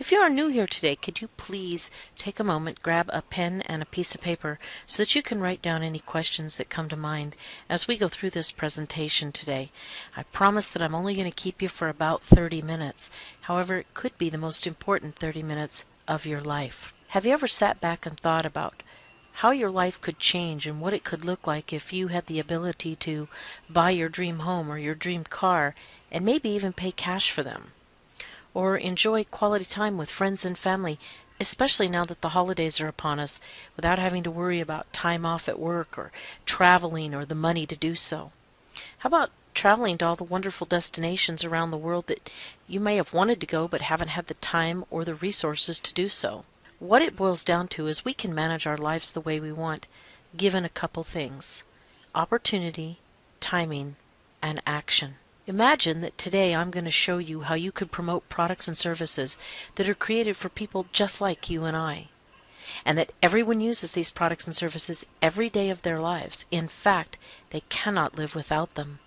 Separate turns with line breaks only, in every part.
If you are new here today, could you please take a moment, grab a pen and a piece of paper so that you can write down any questions that come to mind as we go through this presentation today. I promise that I'm only going to keep you for about 30 minutes. However, it could be the most important 30 minutes of your life. Have you ever sat back and thought about how your life could change and what it could look like if you had the ability to buy your dream home or your dream car and maybe even pay cash for them? Or enjoy quality time with friends and family, especially now that the holidays are upon us, without having to worry about time off at work or traveling or the money to do so. How about traveling to all the wonderful destinations around the world that you may have wanted to go but haven't had the time or the resources to do so? What it boils down to is we can manage our lives the way we want, given a couple things: opportunity, timing, and action. Imagine that today I'm going to show you how you could promote products and services that are created for people just like you and I, and that everyone uses these products and services every day of their lives. In fact, they cannot live without them.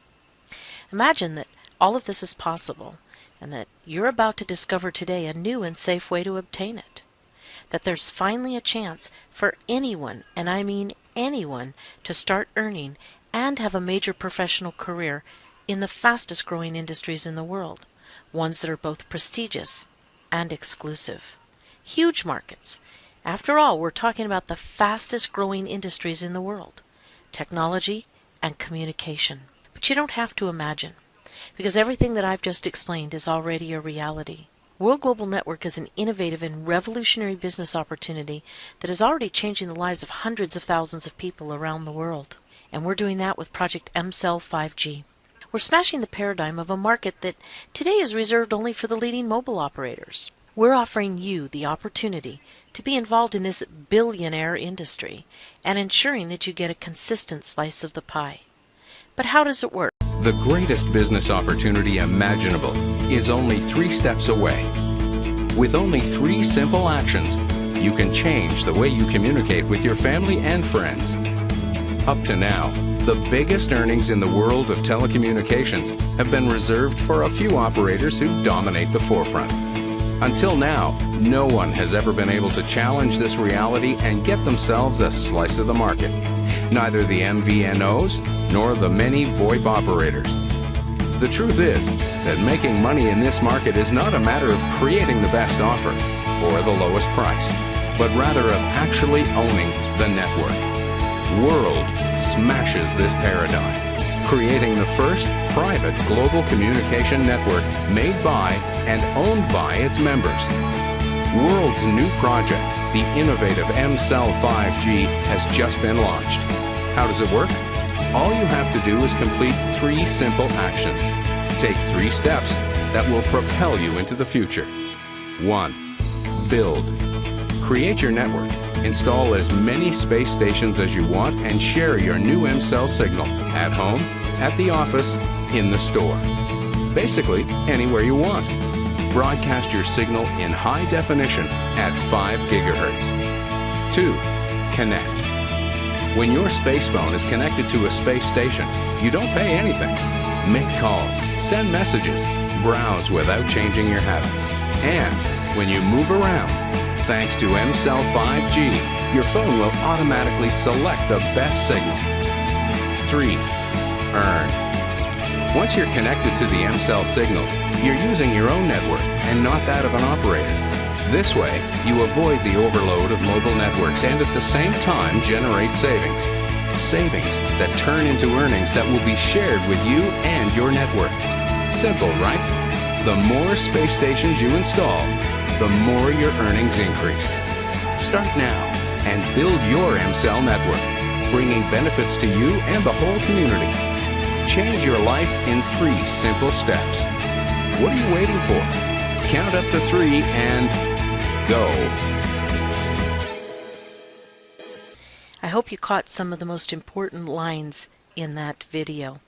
Imagine that all of this is possible, and that you're about to discover today a new and safe way to obtain it. That there's finally a chance for anyone, and I mean anyone, to start earning and have a major professional career in the fastest growing industries in the world, ones that are both prestigious and exclusive. Huge markets. After all, we're talking about the fastest growing industries in the world: technology and communication. But you don't have to imagine, because everything that I've just explained is already a reality. World Global Network is an innovative and revolutionary business opportunity that is already changing the lives of hundreds of thousands of people around the world. And we're doing that with Project MCell 5G. We're smashing the paradigm of a market that today is reserved only for the leading mobile operators. We're offering you the opportunity to be involved in this billionaire industry and ensuring that you get a consistent slice of the pie. But how does it work?
The greatest business opportunity imaginable is only 3 steps away. With only 3 simple actions, you can change the way you communicate with your family and friends. Up to now, the biggest earnings in the world of telecommunications have been reserved for a few operators who dominate the forefront. Until now, no one has ever been able to challenge this reality and get themselves a slice of the market. Neither the MVNOs nor the many VoIP operators. The truth is that making money in this market is not a matter of creating the best offer or the lowest price, but rather of actually owning the network. World smashes this paradigm, creating the first private global communication network made by and owned by its members. World's new project, the innovative MCell 5G, has just been launched. How does it work? All you have to do is complete 3 simple actions. Take 3 steps that will propel you into the future. 1. Build. Create your network. Install as many space stations as you want and share your new MCell signal at home, at the office, in the store. Basically, anywhere you want. Broadcast your signal in high definition at 5 gigahertz. 2. Connect. When your space phone is connected to a space station, you don't pay anything. Make calls, send messages, browse without changing your habits. And when you move around, thanks to MCell 5G, your phone will automatically select the best signal. 3. Earn. Once you're connected to the MCell signal, you're using your own network and not that of an operator. This way, you avoid the overload of mobile networks and at the same time generate savings. Savings that turn into earnings that will be shared with you and your network. Simple, right? The more space stations you install, the more your earnings increase. Start now and build your MCell network, bringing benefits to you and the whole community. Change your life in 3 simple steps. What are you waiting for? Count up to 3 and go.
I hope you caught some of the most important lines in that video.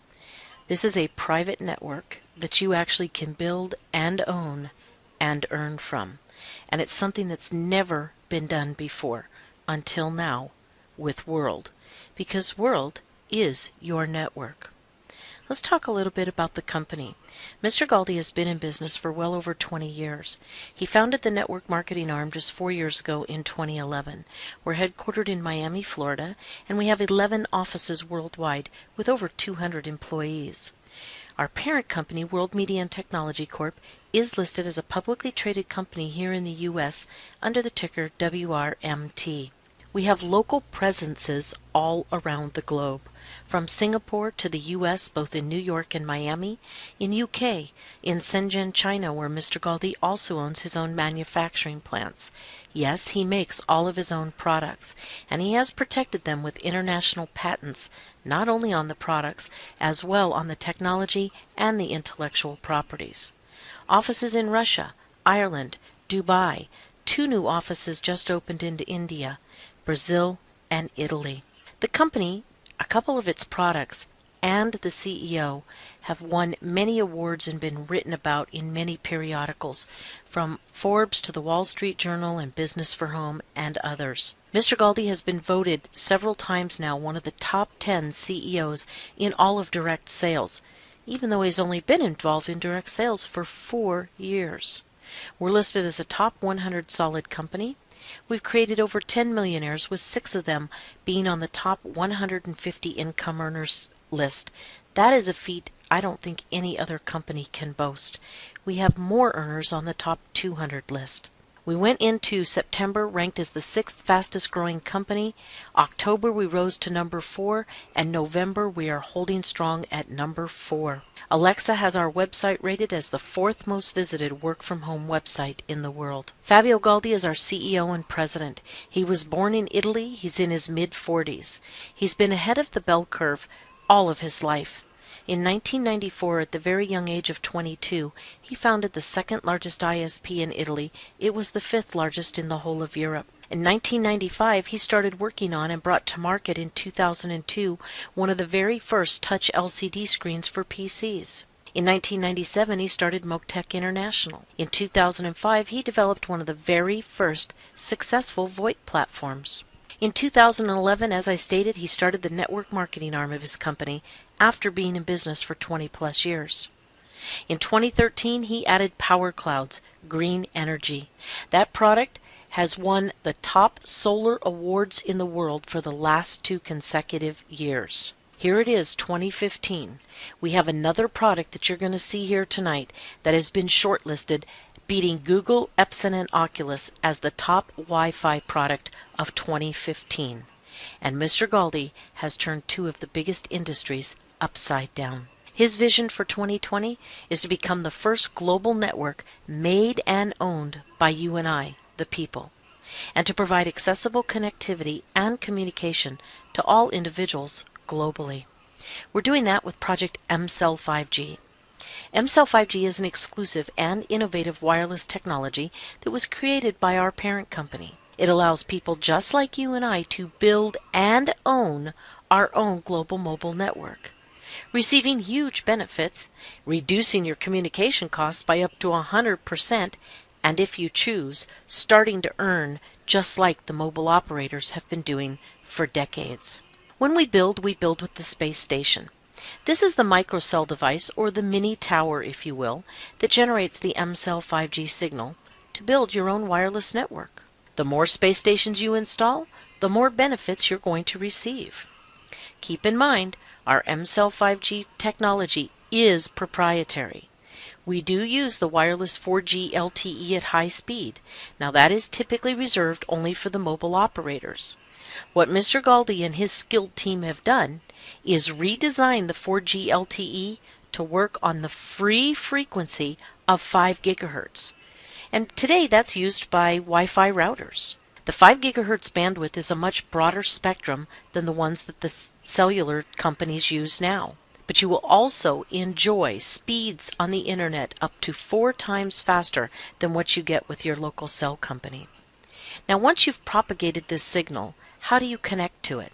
This is a private network that you actually can build and own and earn from. And it's something that's never been done before until now with World, because World is your network. Let's talk a little bit about the company. Mr. Galdi has been in business for well over 20 years. He founded the network marketing arm just 4 years ago in 2011. We're headquartered in Miami, Florida, and we have 11 offices worldwide with over 200 employees. Our parent company, World Media and Technology Corp., is listed as a publicly traded company here in the U.S. under the ticker WRMT. We have local presences all around the globe, from Singapore to the U.S., both in New York and Miami, in UK, in Shenzhen, China, where Mr. Galdi also owns his own manufacturing plants. Yes, he makes all of his own products, and he has protected them with international patents, not only on the products, as well on the technology and the intellectual properties. Offices in Russia, Ireland, Dubai, 2 new offices just opened into India, Brazil, and Italy. The company, a couple of its products, and the CEO have won many awards and been written about in many periodicals, from Forbes to the Wall Street Journal and Business for Home and others. Mr. Galdi has been voted several times now one of the top 10 CEOs in all of direct sales, even though he's only been involved in direct sales for 4 years. We're listed as a top 100 solid company. We've created over 10 millionaires, with 6 of them being on the top 150 income earners list. That is a feat I don't think any other company can boast. We have more earners on the top 200 list. We went into September ranked as the 6th fastest growing company. October we rose to number 4, and November we are holding strong at number 4. Alexa has our website rated as the 4th most visited work from home website in the world. Fabio Galdi is our CEO and president. He was born in Italy. He's in his mid-40s. He's been ahead of the bell curve all of his life. In 1994, at the very young age of 22, he founded the 2nd largest ISP in Italy. It was the 5th largest in the whole of Europe. In 1995, he started working on and brought to market in 2002 one of the very first touch LCD screens for PCs. In 1997, he started Motec International. In 2005, he developed one of the very first successful VoIP platforms. In 2011, as I stated, he started the network marketing arm of his company after being in business for 20+ years. In 2013, he added Power Cloud's green energy. That product has won the top solar awards in the world for the last 2 consecutive years. Here it is, 2015. We have another product that you're going to see here tonight that has been shortlisted, beating Google, Epson, and Oculus as the top Wi-Fi product of 2015. And Mr. Galdi has turned 2 of the biggest industries upside down. His vision for 2020 is to become the first global network made and owned by you and I, the people, and to provide accessible connectivity and communication to all individuals globally. We're doing that with Project MCell 5G. MCell 5G is an exclusive and innovative wireless technology that was created by our parent company. It allows people just like you and I to build and own our own global mobile network, receiving huge benefits, reducing your communication costs by up to 100%, and if you choose, starting to earn just like the mobile operators have been doing for decades. When we build with the space station. This is the microcell device, or the mini tower if you will, that generates the MCell 5G signal to build your own wireless network. The more space stations you install, the more benefits you're going to receive. Keep in mind, our MCell 5G technology is proprietary. We do use the wireless 4G LTE at high speed. Now that is typically reserved only for the mobile operators. What Mr. Galdi and his skilled team have done is redesign the 4G LTE to work on the free frequency of 5 gigahertz. And today that's used by Wi-Fi routers. The 5 gigahertz bandwidth is a much broader spectrum than the ones that the cellular companies use now. But you will also enjoy speeds on the internet up to 4 times faster than what you get with your local cell company. Now once you've propagated this signal, how do you connect to it?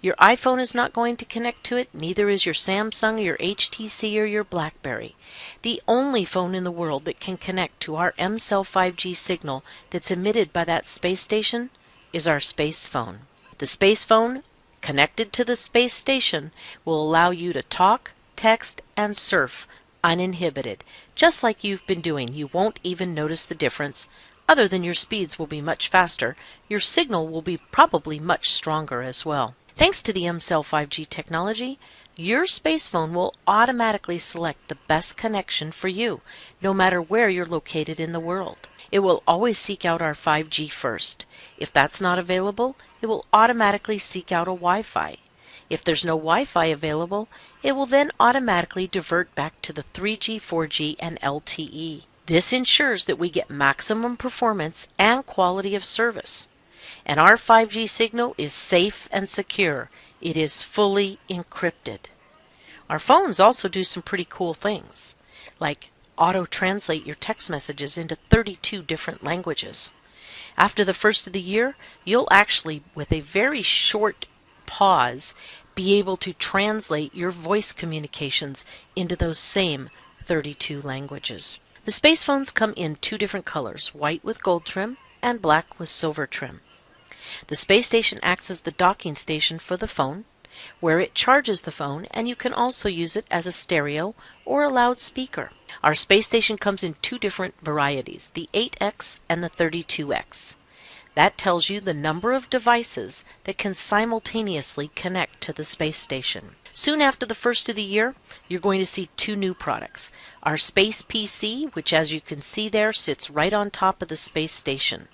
Your iPhone is not going to connect to it, neither is your Samsung, your HTC, or your BlackBerry. The only phone in the world that can connect to our MCell 5G signal that's emitted by that space station is our space phone. The space phone connected to the space station will allow you to talk, text, and surf uninhibited, just like you've been doing. You won't even notice the difference. Other than your speeds will be much faster, your signal will be probably much stronger as well. Thanks to the mCell 5G technology, your space phone will automatically select the best connection for you, no matter where you're located in the world. It will always seek out our 5G first. If that's not available, it will automatically seek out a Wi-Fi. If there's no Wi-Fi available, it will then automatically divert back to the 3G, 4G, and LTE. This ensures that we get maximum performance and quality of service. And our 5G signal is safe and secure. It is fully encrypted. Our phones also do some pretty cool things, like auto-translate your text messages into 32 different languages. After the first of the year, you'll actually, with a very short pause, be able to translate your voice communications into those same 32 languages. The space phones come in two different colors, white with gold trim and black with silver trim. The space station acts as the docking station for the phone, where it charges the phone, and you can also use it as a stereo or a loudspeaker. Our space station comes in two different varieties, the 8X and the 32X. That tells you the number of devices that can simultaneously connect to the space station. Soon after the first of the year, you're going to see two new products. Our Space PC, which as you can see there, sits right on top of the space station.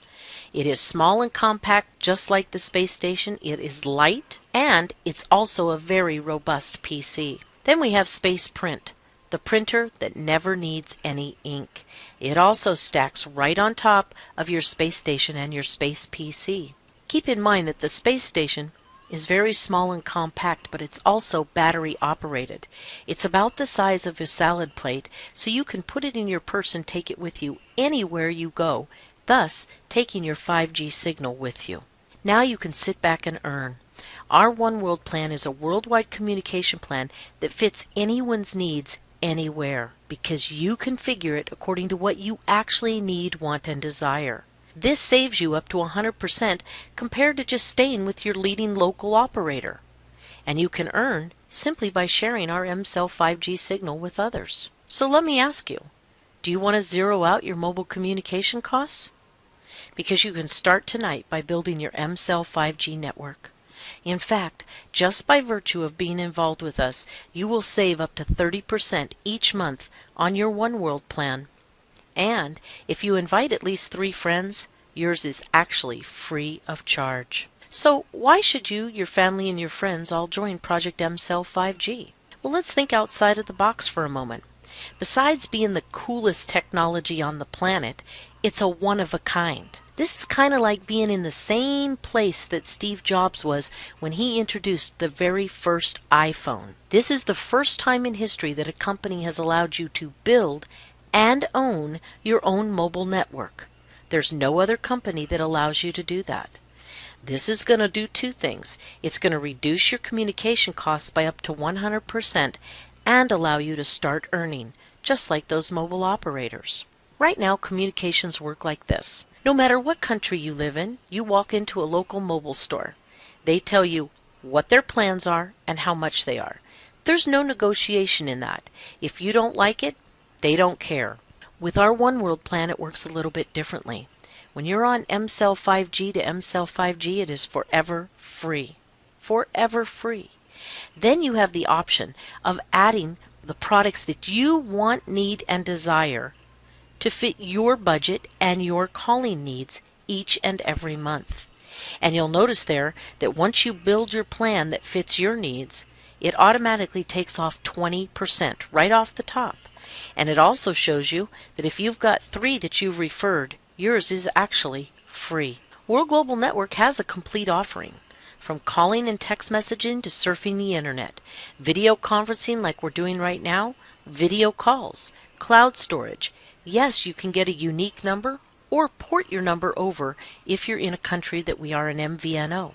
It is small and compact, just like the space station. It is light, and it's also a very robust PC. Then we have Space Print, the printer that never needs any ink. It also stacks right on top of your space station and your space PC. Keep in mind that the space station is very small and compact, but it's also battery operated. It's about the size of a salad plate, so you can put it in your purse and take it with you anywhere you go, thus taking your 5G signal with you. Now you can sit back and earn. Our One World plan is a worldwide communication plan that fits anyone's needs anywhere, because you configure it according to what you actually need, want, and desire. This saves you up to 100% compared to just staying with your leading local operator. And you can earn simply by sharing our mCell 5G signal with others. So let me ask you, do you want to zero out your mobile communication costs? Because you can start tonight by building your mCell 5G network. In fact, just by virtue of being involved with us, you will save up to 30% each month on your One World plan. And if you invite at least 3 friends, yours is actually free of charge. So why should you, your family, and your friends all join Project mCell 5G? Well, let's think outside of the box for a moment. Besides being the coolest technology on the planet, it's a one-of-a-kind. This is kind of like being in the same place that Steve Jobs was when he introduced the very first iPhone. This is the first time in history that a company has allowed you to build and own your own mobile network. There's no other company that allows you to do that. This is going to do two things. It's going to reduce your communication costs by up to 100% and allow you to start earning, just like those mobile operators. Right now, communications work like this. No matter what country you live in, you walk into a local mobile store. They tell you what their plans are and how much they are. There's no negotiation in that. If you don't like it, they don't care. With our One World plan, it works a little bit differently. When you're on mCell 5G to mCell 5G, it is forever free. Forever free. Then you have the option of adding the products that you want, need, and desire to fit your budget and your calling needs each and every month. And you'll notice there that once you build your plan that fits your needs, it automatically takes off 20% right off the top. And it also shows you that if you've got 3 that you've referred, yours is actually free. World Global Network has a complete offering, from calling and text messaging to surfing the internet, video conferencing like we're doing right now, video calls, cloud storage. Yes, you can get a unique number or port your number over if you're in a country that we are an MVNO.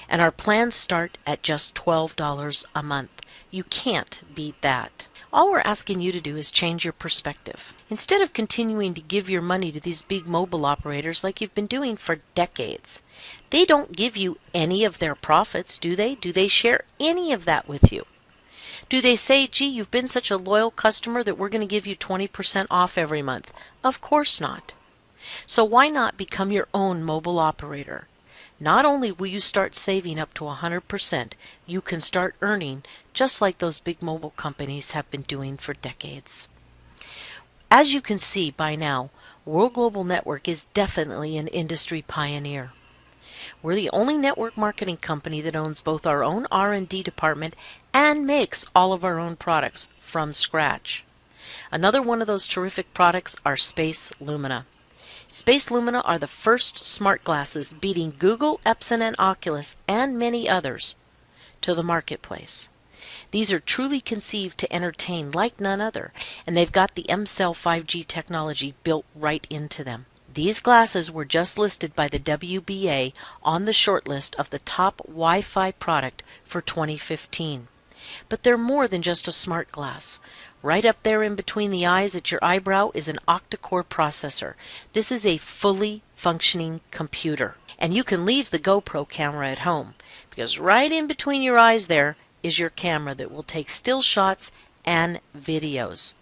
And our plans start at just $12 a month. You can't beat that. All we're asking you to do is change your perspective. Instead of continuing to give your money to these big mobile operators like you've been doing for decades, they don't give you any of their profits, do they? Do they share any of that with you? Do they say, gee, you've been such a loyal customer that we're going to give you 20% off every month? Of course not. So why not become your own mobile operator? Not only will you start saving up to 100%, you can start earning just like those big mobile companies have been doing for decades. As you can see by now, World Global Network is definitely an industry pioneer. We're the only network marketing company that owns both our own R&D department and makes all of our own products from scratch. Another one of those terrific products are Space Lumina. Space Lumina are the first smart glasses beating Google, Epson, and Oculus, and many others, to the marketplace. These are truly conceived to entertain like none other, and they've got the M-Cell 5G technology built right into them. These glasses were just listed by the WBA on the shortlist of the top Wi-Fi product for 2015. But they're more than just a smart glass. Right up there in between the eyes at your eyebrow is an octa-core processor. This is a fully functioning computer. And you can leave the GoPro camera at home, because right in between your eyes there is your camera that will take still shots and videos.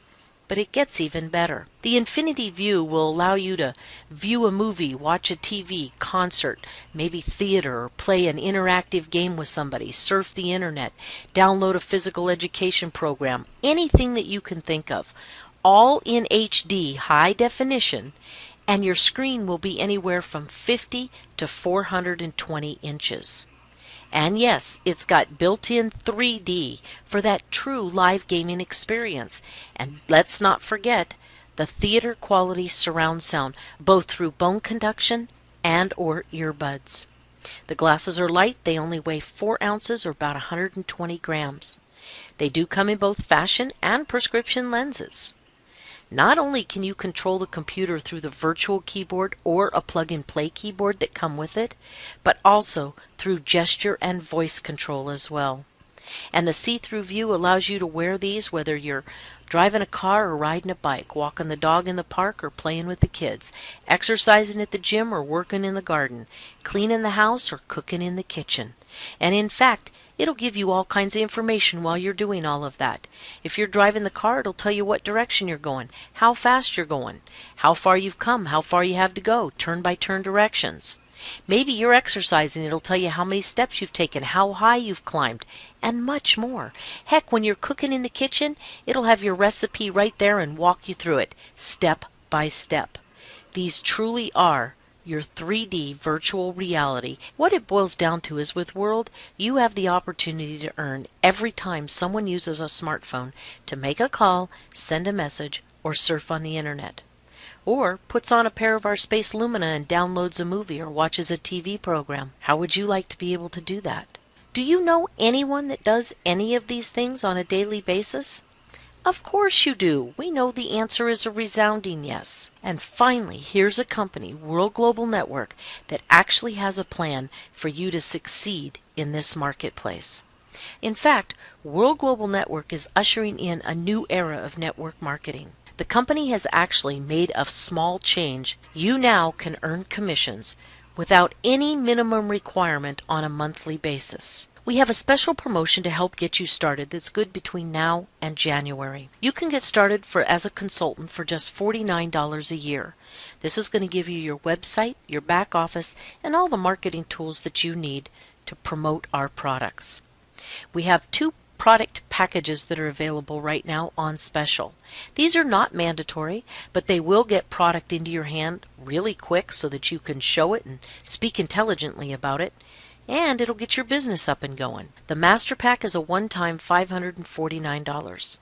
But it gets even better. The Infinity View will allow you to view a movie, watch a TV, concert, maybe theater, or play an interactive game with somebody, surf the internet, download a physical education program, anything that you can think of, all in HD, high definition, and your screen will be anywhere from 50 to 420 inches. And yes, it's got built-in 3D for that true live gaming experience. And let's not forget the theater quality surround sound, both through bone conduction and or earbuds. The glasses are light. They only weigh 4 ounces or about 120 grams. They do come in both fashion and prescription lenses. Not only can you control the computer through the virtual keyboard or a plug-and-play keyboard that come with it, but also through gesture and voice control as well. And the see-through view allows you to wear these whether you're driving a car or riding a bike, walking the dog in the park or playing with the kids, exercising at the gym or working in the garden, cleaning the house or cooking in the kitchen. And in fact, it'll give you all kinds of information while you're doing all of that. If you're driving the car, it'll tell you what direction you're going, how fast you're going, how far you've come, how far you have to go, turn-by-turn directions. Maybe you're exercising, it'll tell you how many steps you've taken, how high you've climbed, and much more. Heck, when you're cooking in the kitchen, it'll have your recipe right there and walk you through it, step by step. These truly are your 3D virtual reality. What it boils down to is with World, you have the opportunity to earn every time someone uses a smartphone to make a call, send a message, or surf on the internet. Or puts on a pair of our Space Lumina and downloads a movie or watches a TV program. How would you like to be able to do that? Do you know anyone that does any of these things on a daily basis? Of course you do. We know the answer is a resounding yes. And finally, here's a company, World Global Network, that actually has a plan for you to succeed in this marketplace. In fact, World Global Network is ushering in a new era of network marketing. The company has actually made a small change. You now can earn commissions without any minimum requirement on a monthly basis. We have a special promotion to help get you started that's good between now and January. You can get started as a consultant for just $49 a year. This is going to give you your website, your back office, and all the marketing tools that you need to promote our products. We have 2 product packages that are available right now on special. These are not mandatory, but they will get product into your hand really quick so that you can show it and speak intelligently about it. And it'll get your business up and going. The Master Pack is a one-time $549.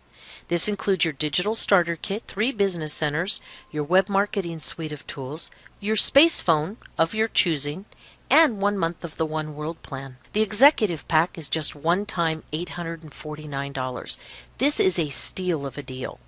This includes your digital starter kit, 3 business centers, your web marketing suite of tools, your space phone of your choosing, and 1 month of the One World plan. The Executive Pack is just one-time $849. This is a steal of a deal.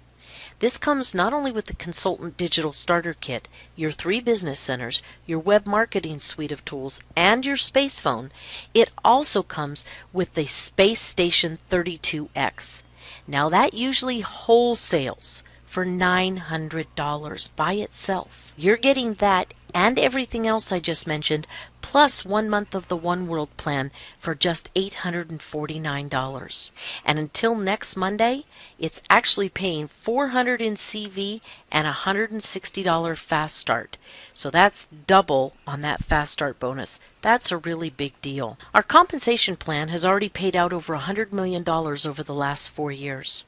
This comes not only with the Consultant Digital Starter Kit, your 3 business centers, your web marketing suite of tools, and your space phone, it also comes with the Space Station 32X. Now that usually wholesales for $900 by itself. You're getting that and everything else I just mentioned, plus 1 month of the One World plan for just $849. And until next Monday, it's actually paying $400 in CV and $160 Fast Start. So that's double on that Fast Start bonus. That's a really big deal. Our compensation plan has already paid out over $100 million over the last 4 years,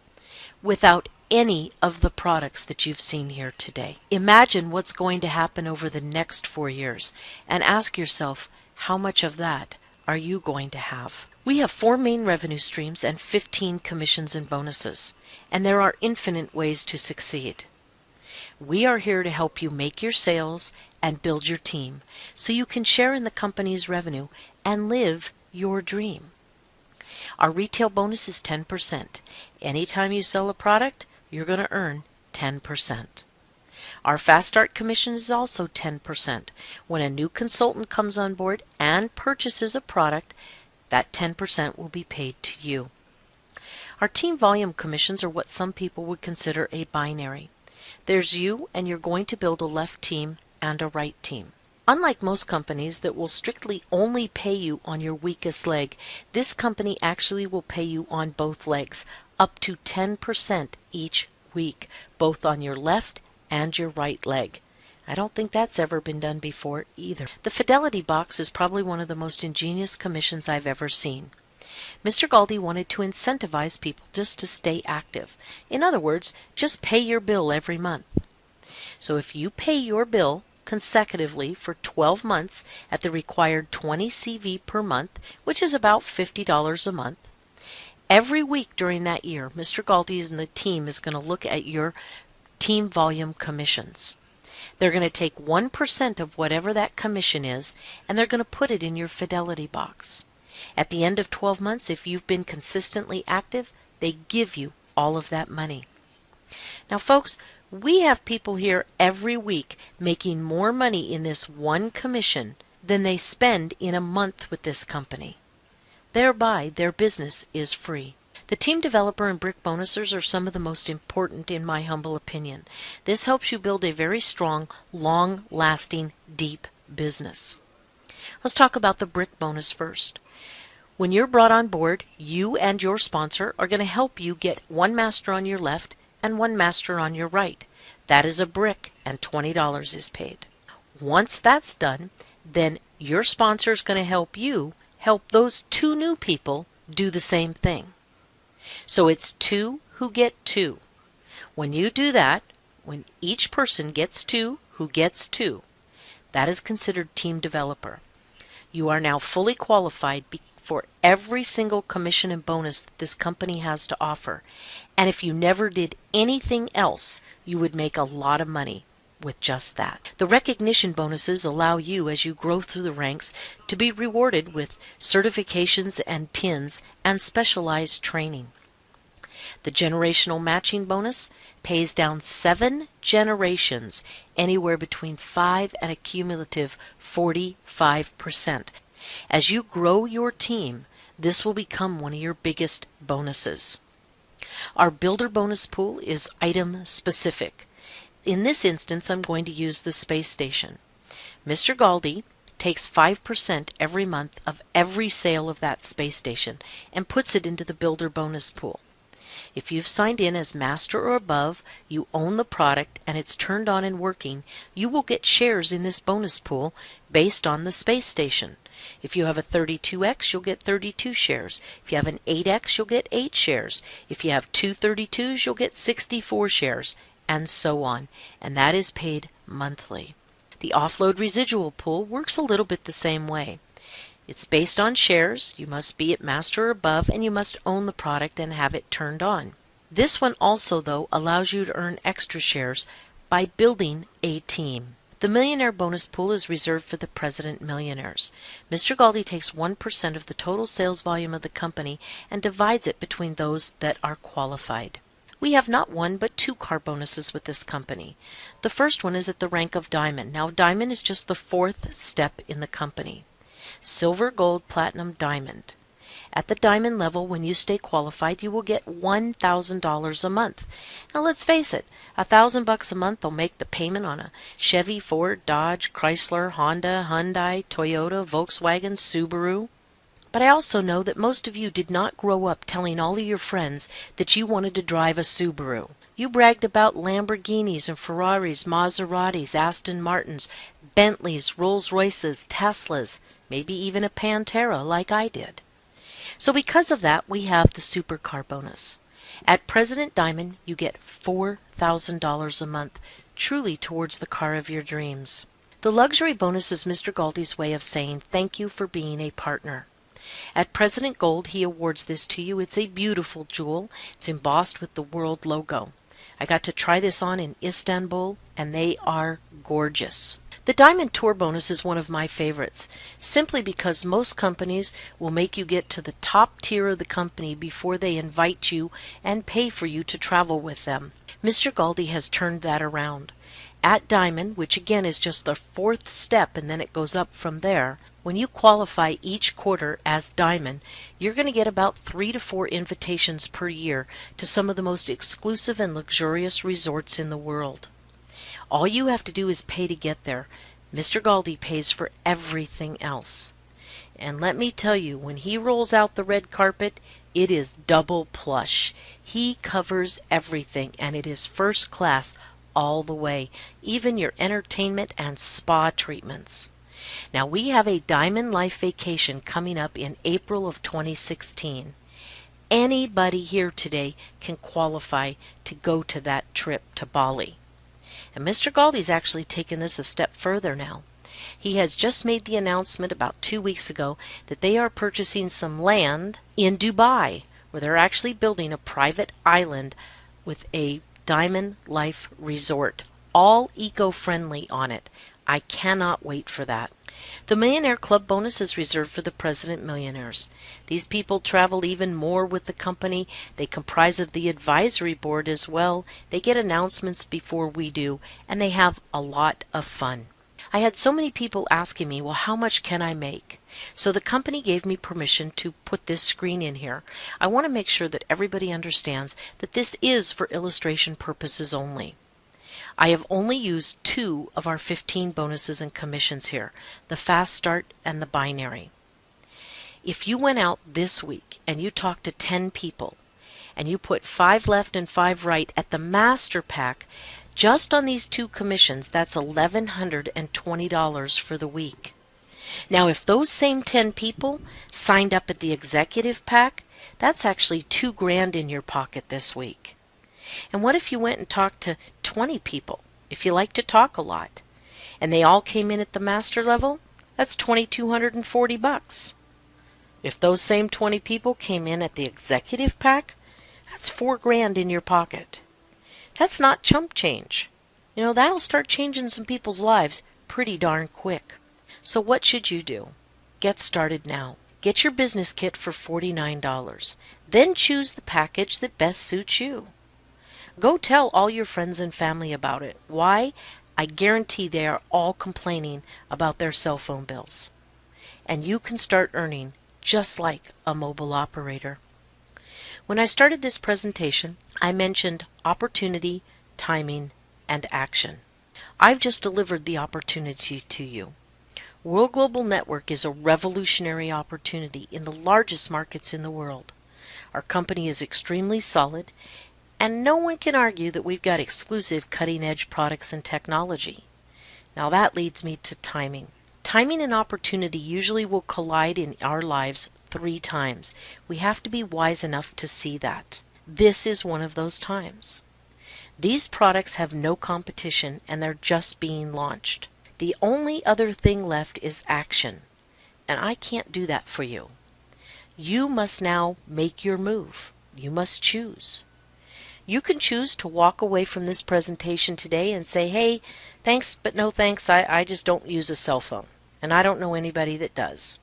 without any of the products that you've seen here today. Imagine what's going to happen over the next 4 years and ask yourself, how much of that are you going to have? We have 4 main revenue streams and 15 commissions and bonuses, and there are infinite ways to succeed. We are here to help you make your sales and build your team so you can share in the company's revenue and live your dream. Our retail bonus is 10%. Anytime you sell a product, you're going to earn 10%. Our Fast Start commission is also 10%. When a new consultant comes on board and purchases a product, that 10% will be paid to you. Our team volume commissions are what some people would consider a binary. There's you, and you're going to build a left team and a right team. Unlike most companies that will strictly only pay you on your weakest leg, this company actually will pay you on both legs, up to 10% each week, both on your left and your right leg. I don't think that's ever been done before either. The Fidelity Box is probably one of the most ingenious commissions I've ever seen. Mr. Galdi wanted to incentivize people just to stay active. In other words, just pay your bill every month. So if you pay your bill consecutively for 12 months at the required 20 CV per month, which is about $50 a month, every week during that year, Mr. Galdi and the team is going to look at your team volume commissions. They're going to take 1% of whatever that commission is, and they're going to put it in your Fidelity Box. At the end of 12 months, if you've been consistently active, they give you all of that money. Now, folks, we have people here every week making more money in this one commission than they spend in a month with this company. Thereby, their business is free. The team developer and brick bonusers are some of the most important in my humble opinion. This helps you build a very strong, long-lasting, deep business. Let's talk about the brick bonus first. When you're brought on board, you and your sponsor are going to help you get one master on your left and one master on your right. That is a brick, and $20 is paid. Once that's done, then your sponsor is going to help you help those 2 new people do the same thing. So it's 2 who get 2. When you do that, when each person gets 2 who gets 2, that is considered team developer. You are now fully qualified for every single commission and bonus that this company has to offer. And if you never did anything else, you would make a lot of money with just that. The recognition bonuses allow you, as you grow through the ranks, to be rewarded with certifications and pins and specialized training. The generational matching bonus pays down 7 generations, anywhere between 5 and a cumulative 45%. As you grow your team, this will become one of your biggest bonuses. Our builder bonus pool is item specific. In this instance, I'm going to use the space station. Mr. Galdi takes 5% every month of every sale of that space station and puts it into the builder bonus pool. If you've signed in as master or above, you own the product, and it's turned on and working, you will get shares in this bonus pool based on the space station. If you have a 32X, you'll get 32 shares. If you have an 8X, you'll get 8 shares. If you have 2 32s, you'll get 64 shares, and so on. And that is paid monthly. The offload residual pool works a little bit the same way. It's based on shares. You must be at master or above, and you must own the product and have it turned on. This one also, though, allows you to earn extra shares by building a team. The millionaire bonus pool is reserved for the president millionaires. Mr. Galdi takes 1% of the total sales volume of the company and divides it between those that are qualified. We have not 1 but 2 car bonuses with this company. The first one is at the rank of diamond. Now, diamond is just the 4th step in the company. Silver, gold, platinum, diamond. At the diamond level, when you stay qualified, you will get $1,000 a month. Now let's face it, $1,000 a month will make the payment on a Chevy, Ford, Dodge, Chrysler, Honda, Hyundai, Toyota, Volkswagen, Subaru. But I also know that most of you did not grow up telling all of your friends that you wanted to drive a Subaru. You bragged about Lamborghinis and Ferraris, Maseratis, Aston Martins, Bentleys, Rolls Royces, Teslas, maybe even a Pantera like I did. So because of that, we have the supercar bonus. At President Diamond, you get $4,000 a month, truly towards the car of your dreams. The luxury bonus is Mr. Galdi's way of saying thank you for being a partner. At President Gold, he awards this to you. It's a beautiful jewel. It's embossed with the world logo. I got to try this on in Istanbul, and they are gorgeous. The Diamond Tour bonus is one of my favorites, simply because most companies will make you get to the top tier of the company before they invite you and pay for you to travel with them. Mr. Galdi has turned that around. At Diamond, which again is just the 4th step and then it goes up from there, when you qualify each quarter as Diamond, you're going to get about 3 to 4 invitations per year to some of the most exclusive and luxurious resorts in the world. All you have to do is pay to get there. Mr. Galdi pays for everything else. And let me tell you, when he rolls out the red carpet, it is double plush. He covers everything, and it is first class all the way, even your entertainment and spa treatments. Now we have a Diamond Life vacation coming up in April of 2016. Anybody here today can qualify to go to that trip to Bali. And Mr. Galdi's actually taken this a step further now. He has just made the announcement about 2 weeks ago that they are purchasing some land in Dubai, where they're actually building a private island with a Diamond Life resort, all eco-friendly on it. I cannot wait for that. The Millionaire Club bonus is reserved for the President Millionaires. These people travel even more with the company. They comprise of the advisory board as well. They get announcements before we do, and they have a lot of fun. I had so many people asking me, well, how much can I make? So the company gave me permission to put this screen in here. I want to make sure that everybody understands that this is for illustration purposes only. I have only used 2 of our 15 bonuses and commissions here, the Fast Start and the Binary. If you went out this week and you talked to 10 people and you put 5 left and 5 right at the Master Pack, just on these 2 commissions, that's $1,120 for the week. Now if those same 10 people signed up at the Executive Pack, that's actually $2,000 in your pocket this week. And what if you went and talked to 20 people, if you like to talk a lot, and they all came in at the master level? That's $2,240. If those same 20 people came in at the executive pack, that's $4,000 in your pocket. That's not chump change. You know, that'll start changing some people's lives pretty darn quick. So what should you do? Get started now. Get your business kit for $49. Then choose the package that best suits you. Go tell all your friends and family about it. Why? I guarantee they are all complaining about their cell phone bills. And you can start earning just like a mobile operator. When I started this presentation, I mentioned opportunity, timing, and action. I've just delivered the opportunity to you. World Global Network is a revolutionary opportunity in the largest markets in the world. Our company is extremely solid, and no one can argue that we've got exclusive cutting-edge products and technology. Now that leads me to timing. Timing and opportunity usually will collide in our lives 3 times. We have to be wise enough to see that. This is one of those times. These products have no competition and they're just being launched. The only other thing left is action, and I can't do that for you. You must now make your move. You must choose. You can choose to walk away from this presentation today and say, hey, thanks, but no thanks. I just don't use a cell phone, and I don't know anybody that does.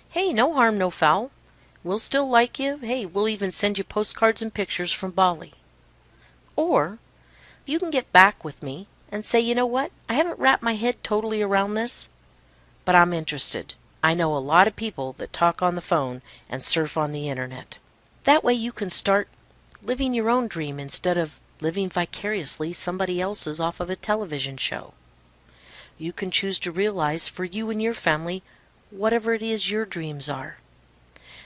Hey, no harm, no foul. We'll still like you. Hey, we'll even send you postcards and pictures from Bali. Or you can get back with me and say, you know what? I haven't wrapped my head totally around this, but I'm interested. I know a lot of people that talk on the phone and surf on the internet. That way you can start living your own dream instead of living vicariously somebody else's off of a television show. You can choose to realize for you and your family whatever it is your dreams are.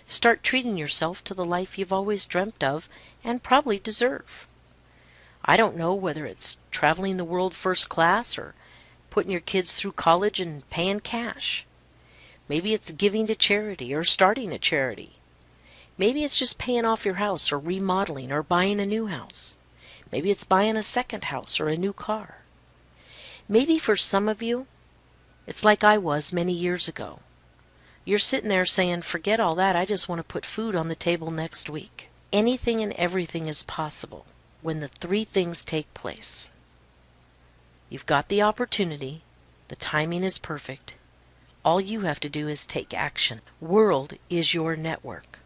Start treating yourself to the life you've always dreamt of and probably deserve. I don't know whether it's traveling the world first class or putting your kids through college and paying cash. Maybe it's giving to charity or starting a charity. Maybe it's just paying off your house or remodeling or buying a new house. Maybe it's buying a second house or a new car. Maybe for some of you, it's like I was many years ago. You're sitting there saying, forget all that, I just want to put food on the table next week. Anything and everything is possible when the three things take place. You've got the opportunity, the timing is perfect. All you have to do is take action. World is your network.